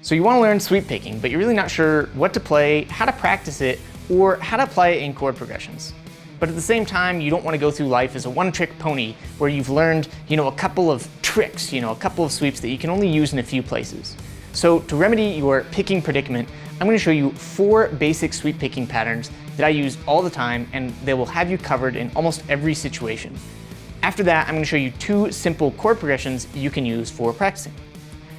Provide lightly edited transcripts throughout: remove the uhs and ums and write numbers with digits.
So you want to learn sweep picking, but you're really not sure what to play, how to practice it, or how to play it in chord progressions. But at the same time, you don't want to go through life as a one-trick pony where you've learned, a couple of tricks, a couple of sweeps that you can only use in a few places. So to remedy your picking predicament, I'm going to show you 4 basic sweep picking patterns that I use all the time, and they will have you covered in almost every situation. After that, I'm going to show you 2 simple chord progressions you can use for practicing.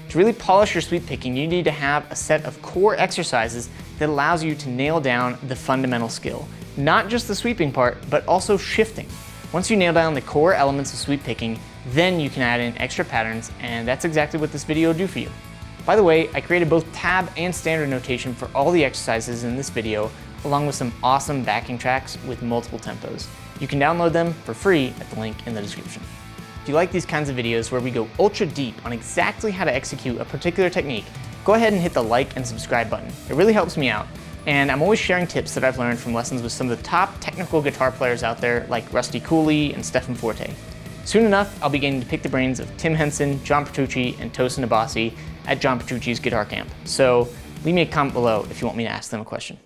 To really polish your sweep picking, you need to have a set of core exercises that allows you to nail down the fundamental skill. Not just the sweeping part, but also shifting. Once you nail down the core elements of sweep picking, then you can add in extra patterns, and that's exactly what this video will do for you. By the way, I created both tab and standard notation for all the exercises in this video, along with some awesome backing tracks with multiple tempos. You can download them for free at the link in the description. If you like these kinds of videos where we go ultra deep on exactly how to execute a particular technique, go ahead and hit the like and subscribe button. It really helps me out. And I'm always sharing tips that I've learned from lessons with some of the top technical guitar players out there like Rusty Cooley and Stephen Forte. Soon enough, I'll be getting to pick the brains of Tim Henson, John Petrucci, and Tosin Abasi at John Petrucci's guitar camp. So leave me a comment below if you want me to ask them a question.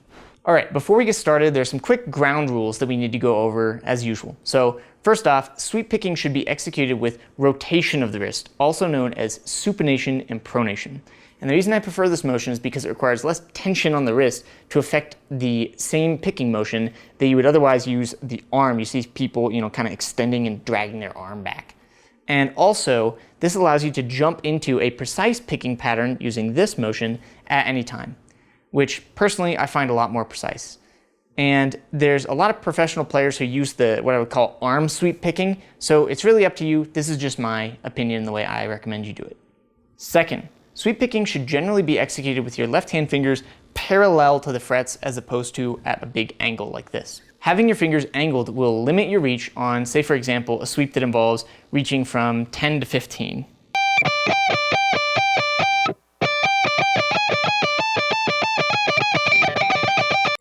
All right, before we get started, there's some quick ground rules that we need to go over as usual. So first off, sweep picking should be executed with rotation of the wrist, also known as supination and pronation. And the reason I prefer this motion is because it requires less tension on the wrist to affect the same picking motion that you would otherwise use the arm. You see people, kind of extending and dragging their arm back. And also, this allows you to jump into a precise picking pattern using this motion at any time, which personally I find a lot more precise. And there's a lot of professional players who use what I would call arm sweep picking, so it's really up to you. This is just my opinion, the way I recommend you do it. Second, sweep picking should generally be executed with your left hand fingers parallel to the frets as opposed to at a big angle like this. Having your fingers angled will limit your reach on, say for example, a sweep that involves reaching from 10 to 15.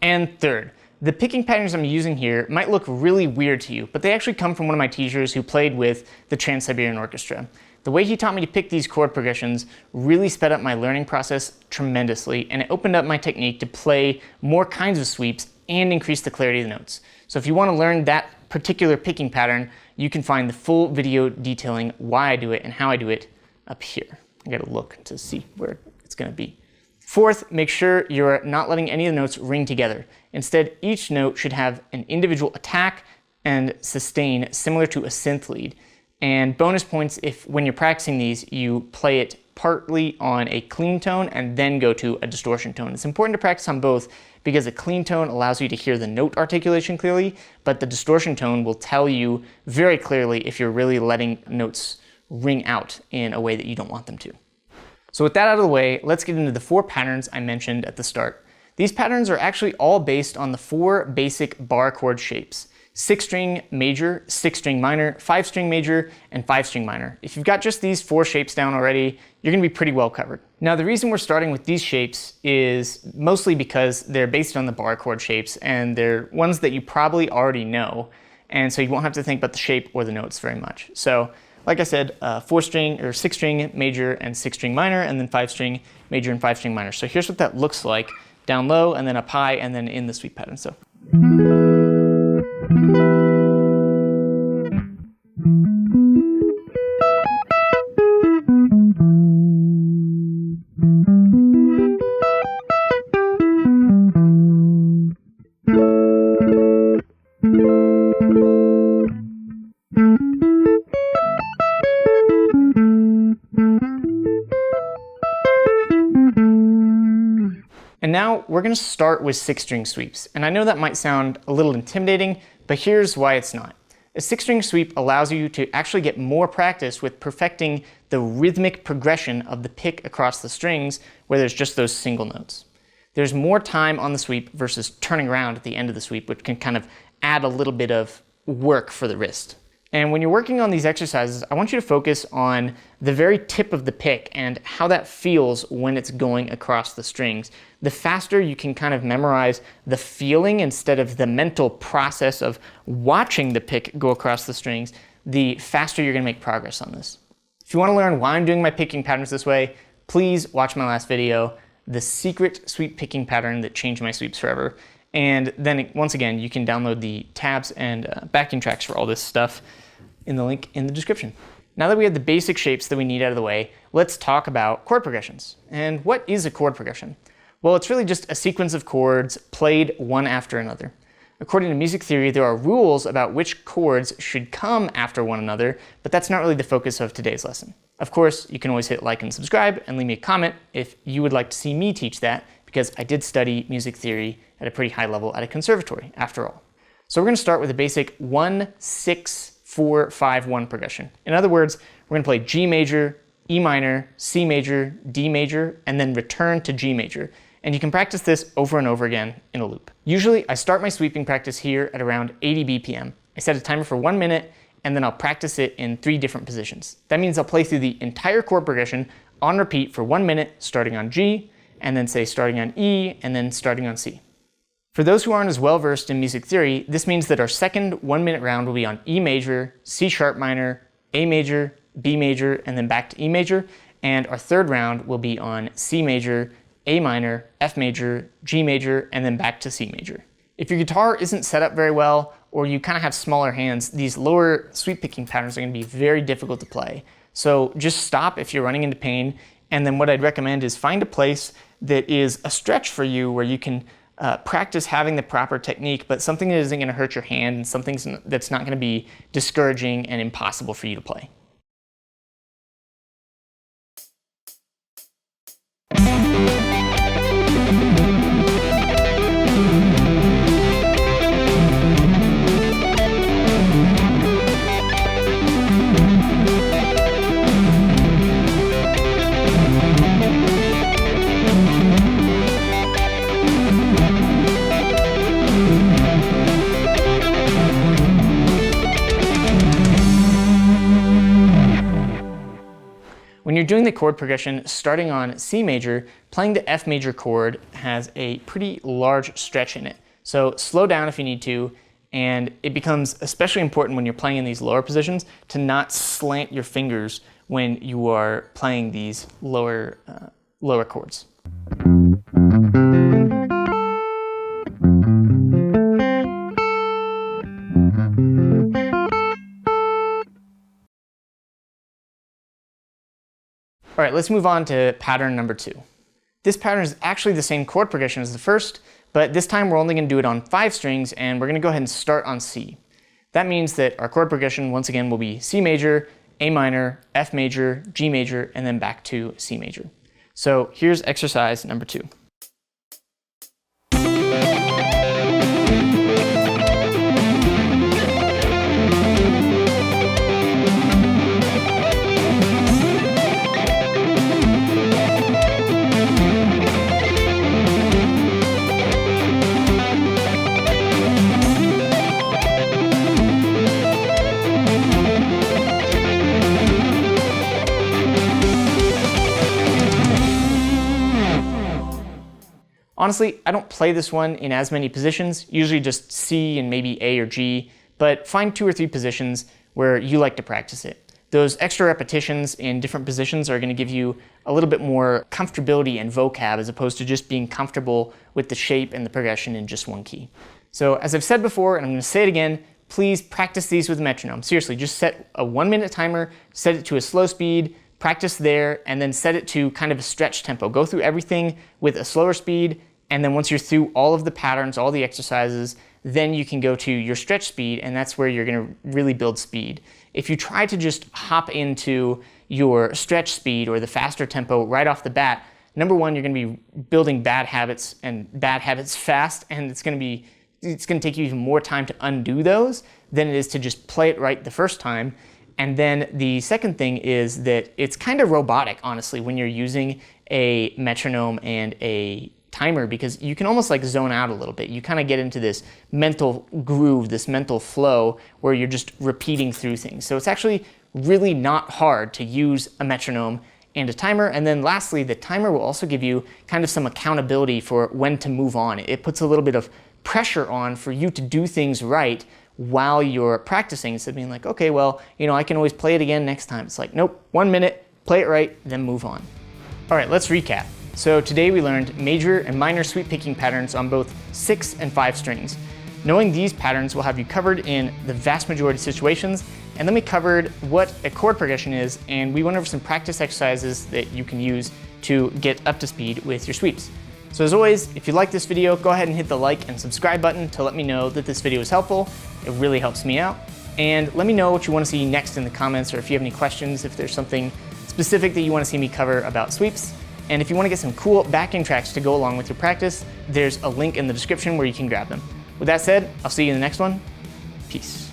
And third, the picking patterns I'm using here might look really weird to you, but they actually come from one of my teachers who played with the Trans-Siberian Orchestra. The way he taught me to pick these chord progressions really sped up my learning process tremendously, and it opened up my technique to play more kinds of sweeps and increase the clarity of the notes. So if you want to learn that particular picking pattern, you can find the full video detailing why I do it and how I do it up here. I gotta look to see where it's gonna be. Fourth, make sure you're not letting any of the notes ring together. Instead, each note should have an individual attack and sustain similar to a synth lead. And bonus points if when you're practicing these, you play it partly on a clean tone and then go to a distortion tone. It's important to practice on both because a clean tone allows you to hear the note articulation clearly, but the distortion tone will tell you very clearly if you're really letting notes ring out in a way that you don't want them to. So with that out of the way, let's get into the 4 patterns I mentioned at the start. These patterns are actually all based on the 4 basic bar chord shapes: 6-string major, 6-string minor, 5-string major, and 5-string minor. If you've got just these 4 shapes down already, you're gonna be pretty well covered. Now the reason we're starting with these shapes is mostly because they're based on the bar chord shapes and they're ones that you probably already know, and so you won't have to think about the shape or the notes very much. So like I said, 4-string or 6-string major and 6-string minor, and then 5-string major and 5-string minor. So here's what that looks like: down low and then up high and then in the sweep pattern. So. And now we're going to start with 6-string sweeps. And I know that might sound a little intimidating, but here's why it's not. A 6-string sweep allows you to actually get more practice with perfecting the rhythmic progression of the pick across the strings where there's just those single notes. There's more time on the sweep versus turning around at the end of the sweep, which can kind of add a little bit of work for the wrist. And when you're working on these exercises, I want you to focus on the very tip of the pick and how that feels when it's going across the strings. The faster you can kind of memorize the feeling instead of the mental process of watching the pick go across the strings, the faster you're going to make progress on this. If you want to learn why I'm doing my picking patterns this way, please watch my last video, the secret sweep picking pattern that changed my sweeps forever. And then once again, you can download the tabs and backing tracks for all this stuff in the link in the description. Now that we have the basic shapes that we need out of the way, let's talk about chord progressions. And what is a chord progression? Well, it's really just a sequence of chords played one after another. According to music theory, there are rules about which chords should come after one another, but that's not really the focus of today's lesson. Of course, you can always hit like and subscribe and leave me a comment if you would like to see me teach that, because I did study music theory at a pretty high level at a conservatory, after all. So we're going to start with a basic 1-6-4-5-1 progression. In other words, we're going to play G major, E minor, C major, D major, and then return to G major. And you can practice this over and over again in a loop. Usually I start my sweeping practice here at around 80 BPM. I set a timer for 1 minute, and then I'll practice it in 3 different positions. That means I'll play through the entire chord progression on repeat for 1 minute, starting on G, and then say starting on E, and then starting on C. For those who aren't as well versed in music theory, this means that our second 1 minute round will be on E major, C sharp minor, A major, B major, and then back to E major. And our third round will be on C major, A minor, F major, G major, and then back to C major. If your guitar isn't set up very well, or you kind of have smaller hands, these lower sweep picking patterns are going to be very difficult to play. So just stop if you're running into pain, and then what I'd recommend is find a place that is a stretch for you where you can practice having the proper technique, but something that isn't going to hurt your hand and something that's not going to be discouraging and impossible for you to play. When you're doing the chord progression, starting on C major, playing the F major chord has a pretty large stretch in it. So slow down if you need to, and it becomes especially important when you're playing in these lower positions to not slant your fingers when you are playing these lower chords. All right, let's move on to pattern number 2. This pattern is actually the same chord progression as the first, but this time we're only going to do it on 5 strings, and we're going to go ahead and start on C. That means that our chord progression, once again, will be C major, A minor, F major, G major, and then back to C major. So here's exercise number 2. Honestly, I don't play this one in as many positions, usually just C and maybe A or G, but find 2 or 3 positions where you like to practice it. Those extra repetitions in different positions are going to give you a little bit more comfortability and vocab as opposed to just being comfortable with the shape and the progression in just one key. So as I've said before, and I'm going to say it again, please practice these with a metronome. Seriously, just set a 1 minute timer, set it to a slow speed, practice there, and then set it to kind of a stretch tempo. Go through everything with a slower speed, and then once you're through all of the patterns, all the exercises, then you can go to your stretch speed, and that's where you're going to really build speed. If you try to just hop into your stretch speed or the faster tempo right off the bat, number one, you're going to be building bad habits and bad habits fast, and it's going to take you even more time to undo those than it is to just play it right the first time. And then the second thing is that it's kind of robotic, honestly, when you're using a metronome and a timer, because you can almost like zone out a little bit. You kind of get into this mental groove, this mental flow where you're just repeating through things. So it's actually really not hard to use a metronome and a timer. And then lastly, the timer will also give you kind of some accountability for when to move on. It puts a little bit of pressure on for you to do things right while you're practicing, instead of being like, okay, well, I can always play it again next time. It's like, nope, 1 minute, play it right, then move on. All right, let's recap. So today we learned major and minor sweep picking patterns on both 6 and 5 strings. Knowing these patterns will have you covered in the vast majority of situations, and then we covered what a chord progression is, and we went over some practice exercises that you can use to get up to speed with your sweeps. So as always, if you like this video, go ahead and hit the like and subscribe button to let me know that this video is helpful. It really helps me out. And let me know what you want to see next in the comments, or if you have any questions, if there's something specific that you want to see me cover about sweeps. And if you want to get some cool backing tracks to go along with your practice, there's a link in the description where you can grab them. With that said, I'll see you in the next one. Peace.